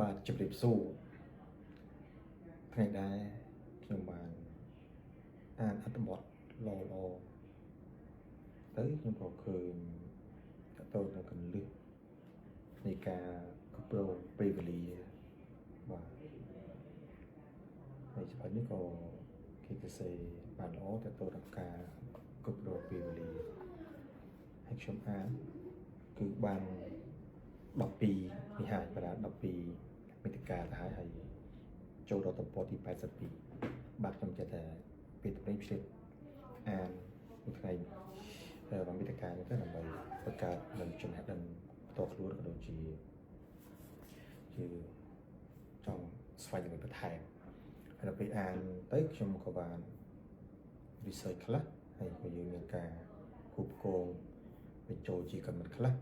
បាទជម្រាបសួរថ្ងៃដែរខ្ញុំបានអានអត្ថបទល្អទៅខ្ញុំក៏ឃើញតើតើនៅកន្លឹះនៃការគ្រប់គ្រងពេលវេលាបាទហើយច្បាប់នេះក៏គេសរសេរបានល្អទៅនឹងការគ្រប់គ្រងពេលវេលាហើយខ្ញុំអានគឺបាន12នេះហើយបាទ12មេតិកាទៅហើយចូលដល់ទំព័រទី82បាទខ្ញុំចិត្តថាពេលទំនេរភ្លេចអានមួយថ្ងៃបានមេតិកានេះទៅដើម្បីបង្កើតនឹងចំណេះដឹងផ្ទាល់ខ្លួនក៏ដូចជាចង់ស្វែងរកបន្ថែមហើយដល់ពេលអានទៅខ្ញុំក៏បាន research ខ្លះហើយក៏យើងមានការគ្រប់គ្រងបញ្ចូលជាកំណត់ខ្លះ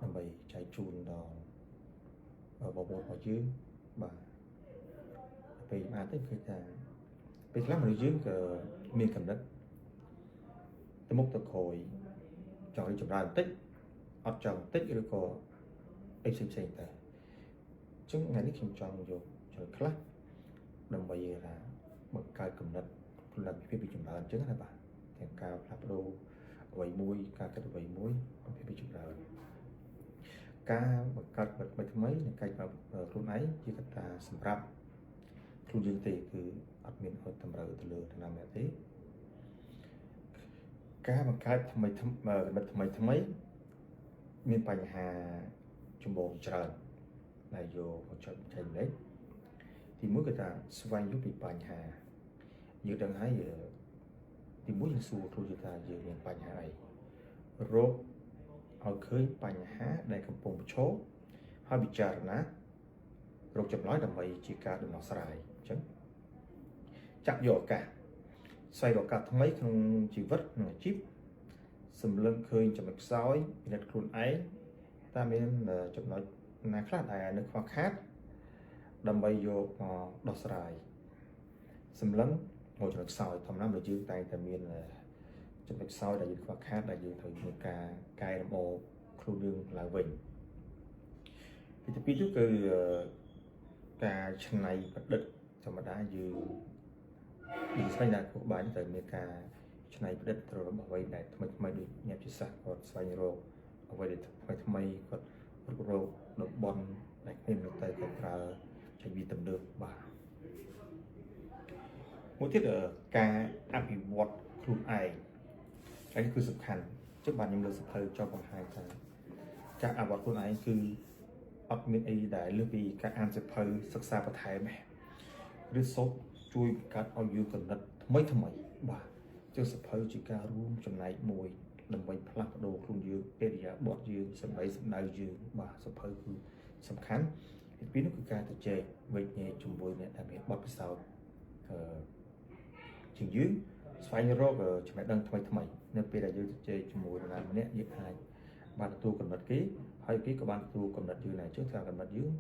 ដើម្បីចែកជូនដល់បងប្អូនរបស់យើងបាទពេលអានទៅគឺថាពេលខ្លះមនុស្សយើងក៏មានកំណត់ទៅមុខទៅក្រោយចង់រីកចម្រើនបន្តិចអត់ចង់បន្តិចឬក៏អីផ្សេងទៅអញ្ចឹងថ្ងៃនេះខ្ញុំចង់យកចំណុចខ្លះដើម្បីថាបង្កើតកំណត់ផលិតភាពពីចម្រើនអញ្ចឹងណាបាទទាំងការផ្លាស់ប្ដូរអ្វីមួយការគិតអ្វីមួយពីពីចម្រើនការបង្កើតថ្មីនិងការខ្លួនឯងជាកត្តាសម្រាប់ខ្លួនយើងទេគឺអត់មានតម្រូវទៅលើឋានៈអ្នកទេការបង្កើតថ្មីមានបញ្ហាចម្បងច្រើនដែលយកចុចចែកលេខទីមួយគឺថាស្វែងយល់ពីបញ្ហាយើងដឹងហើយទីមួយយើងសួរខ្លួនយើងថាយើងមានបញ្ហាអីរកឲ្យឃើញបញ្ហាដែលកំពុងប្រឈមហើយពិចារណារកចម្លើយដើម្បីជាការដំណោះស្រាយអញ្ចឹងចាប់យកឱកាសស្វែងរកឱកាសថ្មីក្នុងជីវិតក្នុងអាជីពសម្លឹងឃើញចំណុចខ្សោយពិនិត្យខ្លួនឯងតើមានចំណុចណាខ្លះដែលនៅខ្វះខាតដើម្បីយកមកដោះស្រាយសម្លឹងមកចំណុចខ្សោយធម្មតាបើយើងតែងតែមានចំណុចខ្សោយដែលយើងខ្វះខាតដែលយើងត្រូវមានការកែលម្អខ្លួនយើងឡើងវិញទីពីរនោះគឺការច្នៃប្រឌិតធម្មតាយើងស្វែងរកគោលដៅត្រូវមានការច្នៃប្រឌិតទៅរបស់អ្វីដែលថ្មីដូចអ្នកជាសាស្ត្រគាត់ស្វែងរកអ្វីដែលថ្មីគាត់រកតំបន់ដែលគ្មានទៅគាត់ប្រើចេញពីទំនើបបាទមួយទៀតការអភិវឌ្ឍខ្លួនឯងហើយគឺសំខាន់ចឹងបាទខ្ញុំលើកសភៅចង់បង្ហាញថាការអភិវឌ្ឍខ្លួនឯងគឺអត់មានអីដែលលើសពីការអានសភៅសិក្សាបន្ថែមទេឬសូត្រជួយបង្កើតឲ្យយើងកំណត់ថ្មីបាទចុះសភៅជាការរួមចំណែកមួយដើម្បីផ្លាស់ប្ដូរខ្លួនយើងអេរិយាបថយើងសម្ដីសម្ដៅយើងបាទសភៅគឺសំខាន់ទីពីរនោះគឺការទៅជែកវិជ្ជាជាមួយអ្នកដែលមានបទពិសោធន៍ជាងយើងស្វែងរកចំណេះដឹងថ្មីនៅពេលដែលយើងជជែកជាមួយនរណាម្នាក់យើងអាចបានទទួលកំណត់គេហើយគេក៏បានទទួលកំណត់យើងដែរចុះថាកំណត់យើង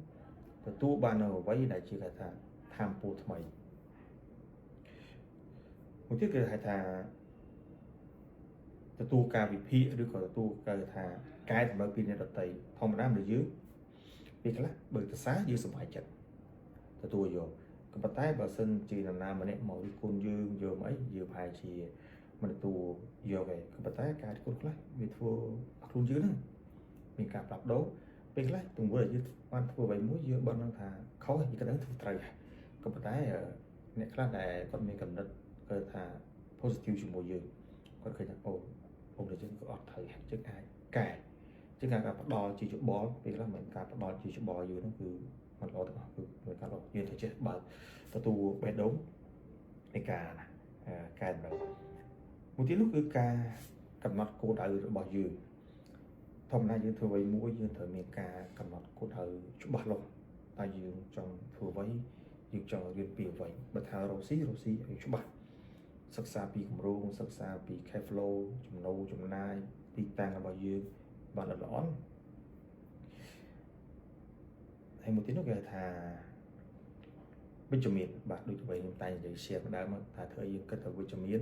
ទទួលបាននៅអ្វីដែលជាគេថាធម៌ពូថ្មីមួយទៀតគឺហៅថាទទួលការវិភាគឬក៏ទទួលគេថាកែតម្រូវពីអ្នកដទៃធម្មតាមនុស្សយើងពេលខ្លះបើទៅសារយើងសប្បាយចិត្តទទួលយកក៏ប៉ុន្តែបើសិនជានរណាម្នាក់មករិះគន់យើងយកមកអីយើងប្រហែលជាមិនទទួលយកទេក៏ប៉ុន្តែការរិះគន់ខ្លះវាធ្វើខ្លួនយើងហ្នឹងមានការផ្លាស់ប្ដូរពេលខ្លះទង្វើដែលយើងបានធ្វើអ្វីមួយយើងបានដឹងថាខុសយើងក៏ដឹងធ្វើត្រូវដែរក៏ប៉ុន្តែអ្នកខ្លះដែលគាត់មានកំណត់គេថា positive ជាមួយយើងគាត់ឃើញថាអូតែយើងក៏អត់ត្រូវចឹងអាចកែចឹងការផ្ដល់ជាច្បល់ពេលខ្លះមិនការផ្ដល់ជាច្បល់យូរហ្នឹងគឺមិនល្អទាំងអស់គឺមានការលោកយើងទៅចេះបើទទួលបេះដូងនៃការកែតម្រូវមួយទៀតនោះគឺការកំណត់គោលដៅរបស់យើងធម្មតាយើងធ្វើអ្វីមួយយើងត្រូវមានការកំណត់គោលដៅច្បាស់លាស់តែយើងចង់ធ្វើអ្វីយើងចង់រៀនពីអ្វីបើថារកស៊ីឲ្យច្បាស់សិក្សាពីគម្រោងសិក្សាពី cash flow ចំណូលចំណាយទីតាំងរបស់យើងបានល្អហើយមួយទៀតនោះគេថាវិជ្ជមានបាទដូចអ្វីខ្ញុំតែនិយាយ share ម្ដងមកថាធ្វើយើងគិតទៅវិជ្ជមាន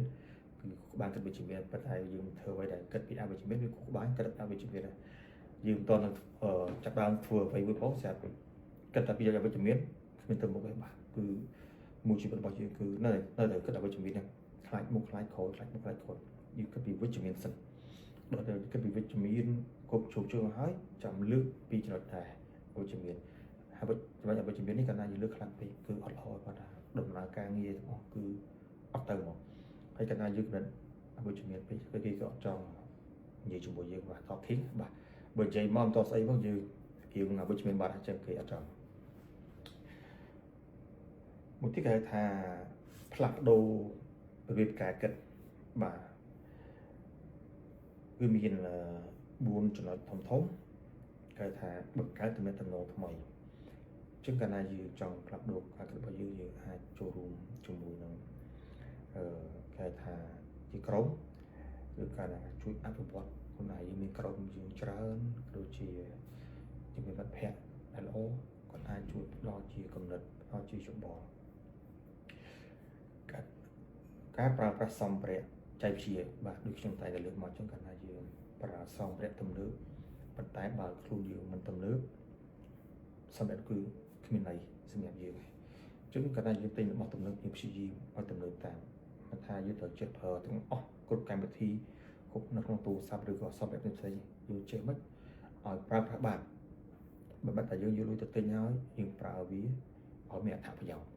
គឺបានគិតវិជ្ជមានប៉ុន្តែយើងធ្វើអ្វីដែលគិតពីអវិជ្ជមានវាគូក្បាលគិតអវិជ្ជមានយើងមិនតន់ចាប់ដើមធ្វើអ្វីមួយផងស្រាប់ គិតតែពីវិជ្ជមានគ្មានទៅមុខទេបាទគឺមួយជីវិតរបស់យើងគឺនៅតែគិតតែវិជ្ជមានហ្នឹងខ្លាចមុខខ្លាចក្រោយខ្លាចមុខខ្លាចក្រោយយើងគិតពីវិជ្ជមានសិនដល់តែគិតពីវិជ្ជមានគ្រប់ជោគជ័យហើយចាំលើកពីចំណុចដែរវិជ្ជមានហើយចំណុចវិជ្ជមាននេះកាលណាយើងលើកខ្លាំងពេកគឺអត់ល្អគាត់ថាដំណើរការងារទាំងអស់គឺអត់ទៅមកហើយកាលណាយើងគិតវិជ្ជមានពេកគឺគេក៏អត់ចង់និយាយជាមួយយើងបាទ talking បាទបើនិយាយមកមិនតស្អីមកយើងវិជ្ជមានបាទអញ្ចឹងគេអត់ចង់មួយទៀតគេហៅថាផ្លាស់ប្ដូររបៀបការគិតបាទវាមាន4ចំណុចធំគេថាបង្កើតទំនាក់ទំនងថ្មីជាងកាលណាយើងចង់ផ្លាស់ប្ដូរការគិតរបស់យើងអាចចូលរួមជាមួយនឹងគេថាជាក្រុមឬកាលណាជួយអភិវឌ្ឍខ្លួនឯងយើងមានក្រុមយើងច្រើនដូចជាមានមិត្តភ័ក្តិដែលល្អគាត់អាចជួយផ្ដល់ជាគំនិតផ្ដល់ជាយោបល់ការប្រើប្រាស់សម្ភារៈចៃព្យាបាទដូចខ្ញុំតែលើកមកចឹងកាលណាយើងប្រើសម្ភារៈទំនើបប៉ុន្តែបើខ្លួនយើងមិនទំនើបសម្ភារៈគឺគ្មានន័យសម្រាប់យើងអញ្ចឹងកាលណាយើងទិញរបស់ទំនើបយើងព្យាយាមឲ្យទំនើបតាមមិនថាយើងត្រូវចិត្តប្រើទាំងអស់គ្រប់កម្មវិធីគ្រប់នៅក្នុងទូរស័ព្ទឬក៏សម្ភារៈផ្សេងៗយើងចេះមិនឲ្យប្រើប្រាស់បានបើបាត់តែយើងយកលុយទៅទិញហើយយើងប្រើវាឲ្យមានអត្ថប្រយោជន៍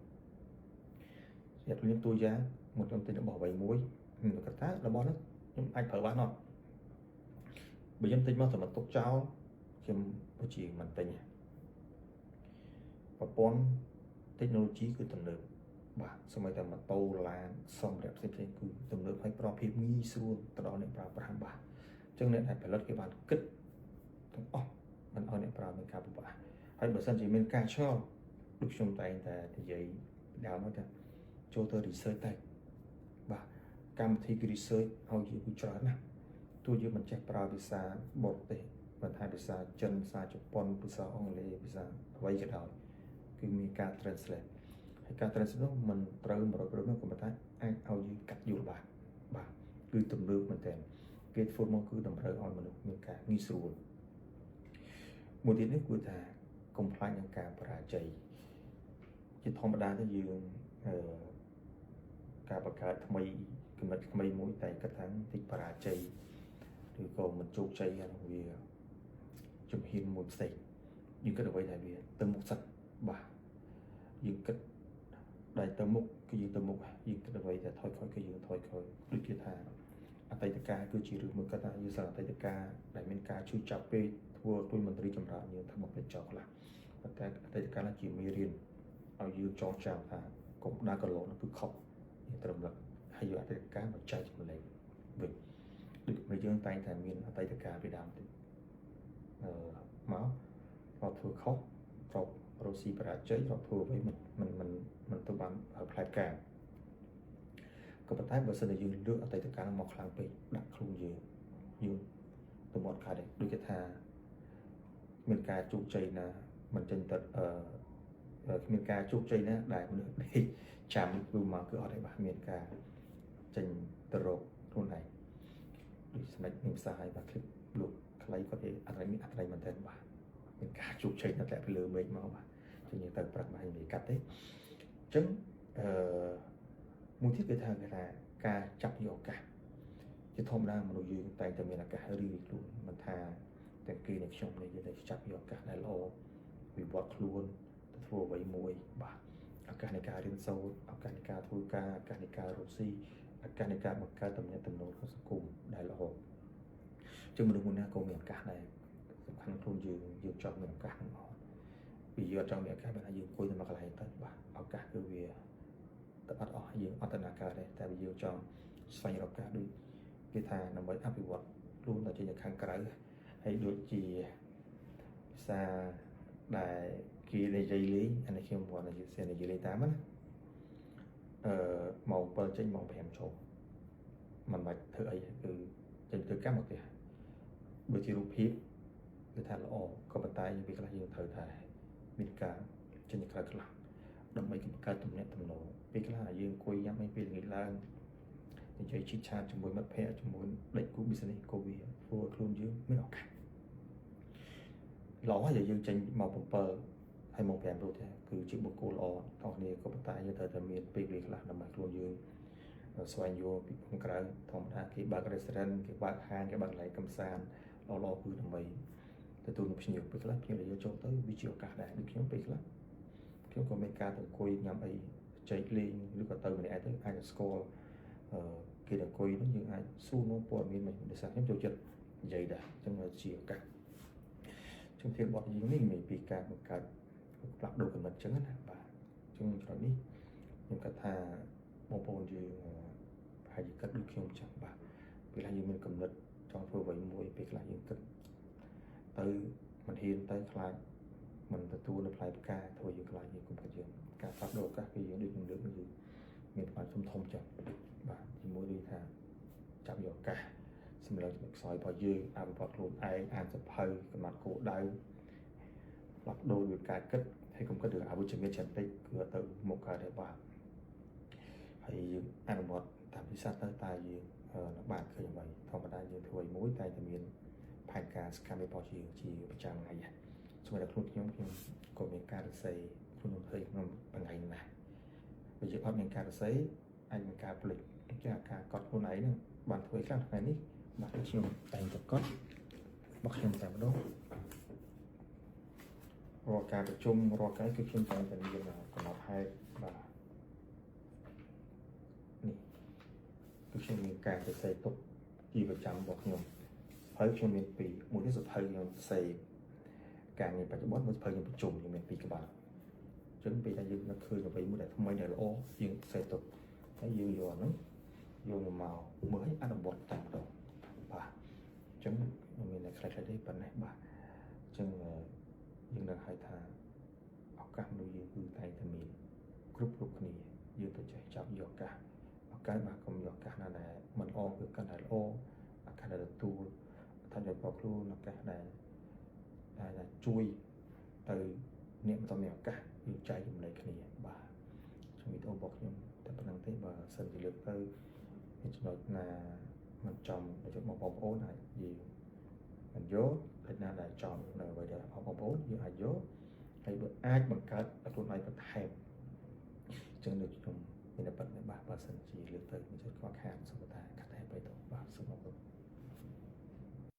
ជាខ្ញុំតួយ៉ាងមកខ្ញុំទិញរបស់អ្វីមួយខ្ញុំគាត់ថារបស់នោះខ្ញុំអាចប្រើបានអត់បើខ្ញុំទិញមកសម្រាប់ទុកចោលខ្ញុំដូចជាមិនទិញប្រព័ន្ធ technology គឺទំនើបបាទសូម្បីតែម៉ូតូឡានសម្ភារៈផ្សេងៗគឺទំនើបហើយប្រភេទងាយស្រួលទៅដល់អ្នកប្រើប្រាស់បាទអញ្ចឹងអ្នកដែលផលិតគេបានគិតទាំងអស់មិនឲ្យអ្នកប្រើមានការពិបាកហើយបើសិនជាមានការឆ្ងល់ដូចខ្ញុំតែងតែនិយាយដើមមកថាចូលទៅ research តែបាទកម្មវិធី research ឲ្យយើងគឺច្រើនណាស់ទោះយើងមិនចេះប្រើភាសាបរទេសមិនថាភាសាចិនភាសាជប៉ុនភាសាអង់គ្លេសភាសាអ្វីក៏ដោយគឺមានការ translate ហើយការ translate នោះមិនត្រូវ 100% នោះក៏ប៉ុន្តែអាចឲ្យយើងកាត់យល់បានបាទគឺទំនើបមែនតើគេធ្វើមកគឺតម្រូវឲ្យមនុស្សមានការងាយស្រួលមួយទៀតនេះគឺថាកុំខ្លាចនឹងការបរាជ័យជាធម្មតាទៅយើងការបង្កើតថ្មីគំនិតថ្មីមួយតែគិតថាតិចបរាជ័យឬក៏មិនជោគជ័យហ្នឹងវាជំហានមួយផ្សេងយើងគិតអ្វីដែលវាទៅមុខសិនបាទយើងគិតដែលទៅមុខគឺយើងទៅមុខយើងគិតអ្វីដែលថយក្រោយគឺយើងថយក្រោយដូចជាថាអតីតកាលគឺជារឿងមួយគាត់ថាយើងសារអតីតកាលដែលមានការជួយចាប់ពេកធ្វើឲ្យមន្ត្រីចម្រើនយើងថាមកពេកចោលខ្លះប៉ុន្តែអតីតកាលជាមេរៀនឲ្យយើងចងចាំថាកុំដើរកន្លងនោះគឺខុសយើងត្រូវរំលឹកហើយយកអតីតកាលមកចែកចម្លែកវិញដូចពេលយើងតែងតែមានអតីតកាលពីដើមទៅមកធ្វើខុសត្រូវរកស៊ីបរាជ័យត្រូវធ្វើអ្វីមិនទៅបានផ្លែផ្កាក៏ប៉ុន្តែបើសិនជាយើងលើកអតីតកាលមកខ្លាំងពេកដាក់ខ្លួនយើងទៅមកខាត់ដែរដូចគេថាមានការជោគជ័យណាមិនចេញទៅគ្មានការជោគជ័យណាដែលមនុស្សចាំគឺមកគឺអត់ទេបាទមានការចេញទៅរកខ្លួនឯងដូចស្ដេចមានផ្សាយបាទคลิปលោកខ្លីគាត់និយាយអត់មានអត្ថន័យមែនទែនបាទមានការជោគជ័យនៅតែពីលើមេឃមកបាទជាយើងទៅប្រឹកមកនិយាយកាត់ទេអញ្ចឹងមួយទៀតគេថាការចាប់យកឱកាសជាធម្មតាមនុស្សយើងតែងតែមានឱកាសរៀនខ្លួនមិនថាតែគេនៅខ្ញុំនេះយើងតែចាប់យកឱកាសដែលល្អវិវត្តខ្លួនទៅធ្វើអ្វីមួយបាទឱកាសនៃការរៀនសូត្រឱកាសនៃការធ្វើការឱកាសនៃការរកស៊ីឱកាសនៃការបង្កើតទំនាក់ទំនងក្នុងសង្គមដែលល្អជាមនុស្សមួយណាក៏មានឱកាសដែរសំខាន់ខ្លួនយើងចង់មានឱកាសហ្នឹងអត់ពីយើងអត់ចង់មានឱកាសបានយើងអង្គុយនៅមួយកន្លែងទៅបាទឱកាសគឺវាទៅអត់អស់យើងអត់ដំណើរការដែរតែយើងចង់ស្វែងរកឱកាសដូចគេថាដើម្បីអភិវឌ្ឍខ្លួនទៅជាខាងក្រៅហើយដូចជាភាសាដែលគេនិយាយលេងអានេះខ្ញុំគាត់និយាយលេងតាមណាម៉ោង7ចេញម៉ោង5ចូលមិនបាច់ធ្វើអីគឺចេញទៅកម្មមកទេបើជារូបភាពគឺថាល្អក៏ប៉ុន្តែវាខ្លះយើងត្រូវតែមានការចេញទៅក្រៅខ្លះដើម្បីបង្កើតទំនាក់ទំនងពេលខ្លះយើងអង្គុយញ៉ាំអីពេលល្ងាចឡើងនិយាយឈិតឆាតជាមួយមិត្តភ័ក្តិជាមួយដេកគូ business ក៏វាធ្វើឲ្យខ្លួនយើងមានឱកាសល្អហើយយើងចេញមក7 ហើយមក5រូបទេគឺជាបុគ្គលល្អតោះគ្នាក៏ប៉ុន្តែយើងត្រូវតែមានពេលវេលាខ្លះដើម្បីខ្លួនយើងស្វែងយល់ពីខាងក្រៅធម្មតាគេបើក restaurant គេបើកហាងគេបើកកន្លែងកំសាន្តល្អៗគឺដើម្បីទទួលនឹងភ្ញៀវពេលខ្លះភ្ញៀវដែលយកចូលទៅវាជាឱកាសដែរដូចខ្ញុំពេលខ្លះខ្ញុំក៏មានការទៅអង្គុយញ៉ាំអីចែកលេងឬក៏ទៅម្នាក់ឯងទៅអាចស្គាល់គេទៅអង្គុយនោះយើងអាចសួរនាំព័ត៌មានមិនដោយសារខ្ញុំចូលចិត្តនិយាយដែរអញ្ចឹងជាឱកាសជំរាបបទយើងនេះមានពីការបង្កើតផ្លាស់ប្ដូរគំនិតអញ្ចឹងណាបាទអញ្ចឹងចំណុចនេះខ្ញុំគិតថាបងប្អូនយើងប្រហែលជាគិតដូចខ្ញុំចឹងបាទពេលខ្លះយើងមានគំនិតចង់ធ្វើអ្វីមួយពេលខ្លះយើងគិតទៅមិនហ៊ានទៅខ្លាចមិនទទួលនៅផ្លែផ្កាធ្វើយើងខ្លាចយើងគុំគិតយើងការផ្លាស់ប្ដូរឱកាសគឺយើងដូចនឹងលើកនេះគឺមានផ្នែកធំចឹងបាទជាមួយដូចថាចាប់យកឱកាសសម្រាប់ខ្សោយរបស់យើងអភិវឌ្ឍខ្លួនឯងអានសភៅកំណត់គោលដៅផ្លាស់ប្ដូរវាការគិតហើយកុំគិតរឿងអវិជ្ជមានច្រើនពេកគឺទៅមុខកើតហើយបាទហើយយើងអនុវត្តតាមវិសាស្ត្រទៅតែយើងបានឃើញអ្វីធម្មតាយើងធ្វើមួយតែតែមានផែនការសកម្មភាពរបស់យើងជាប្រចាំថ្ងៃសម្រាប់ខ្លួនខ្ញុំក៏មានការរស័យខ្លួនឃើញក្នុងថ្ងៃណាស់បើយើងអត់មានការរស័យអាចមានការផ្លេចជាការកត់ខ្លួនឯងហ្នឹងបានធ្វើខ្លះថ្ងៃនេះបាទខ្ញុំតែងតែកត់របស់ខ្ញុំតែម្ដងរាល់ការប្រជុំរាល់ការគឺខ្ញុំតែងតែមានកំណត់ហេតុបាទនេះគឺខ្ញុំមានការសរសេរទុកជាប្រចាំរបស់ខ្ញុំហើយខ្ញុំមានពីរមួយនេះសភៅខ្ញុំសរសេរការងារបច្ចុប្បន្នមួយសភៅខ្ញុំប្រជុំខ្ញុំមានពីរក្បាលអញ្ចឹងពេលដែលយើងនឹកឃើញអ្វីមួយដែលថ្មីដែលល្អយើងសរសេរទុកហើយយើងយកអានោះយកមកមើលឲ្យអនុវត្តតែម្ដងបាទអញ្ចឹងមានតែខ្លះៗទេប៉ុណ្ណេះបាទអញ្ចឹងយើងនឹងហៅថាឱកាសមនុស្សយើងគឺតែងតែមានគ្រប់គ្នាយើងទៅចេះចាប់យកឱកាសបាទកុំយកឱកាសណាដែលមិនល្អគឺកាន់តែល្អឱកាសដែលទទួលថាយករបស់ខ្លួនឱកាសដែលជួយទៅអ្នកមិនមានឱកាសយើងចែកចំណែកគ្នាបាទជំរាបរបស់ខ្ញុំតែប៉ុណ្្នឹងទេបើសិនជាលើកទៅមានចំណុចណាមិនចំដូចបងប្អូនអាចយើងមិនយកពេលណាដែលចំនៅអ្វីដែលបងប្អូនយើងអាចយកហើយបើអាចបង្កើតឲ្យខ្លួនឯងបន្ថែមអញ្ចឹងដូចខ្ញុំមានតែប៉ុណ្្នេះបាទបើសិនជាលើកទៅមិនចេះខ្វះខាតសុខតាខាត់តែបីទៅបាទសូមអរគុណ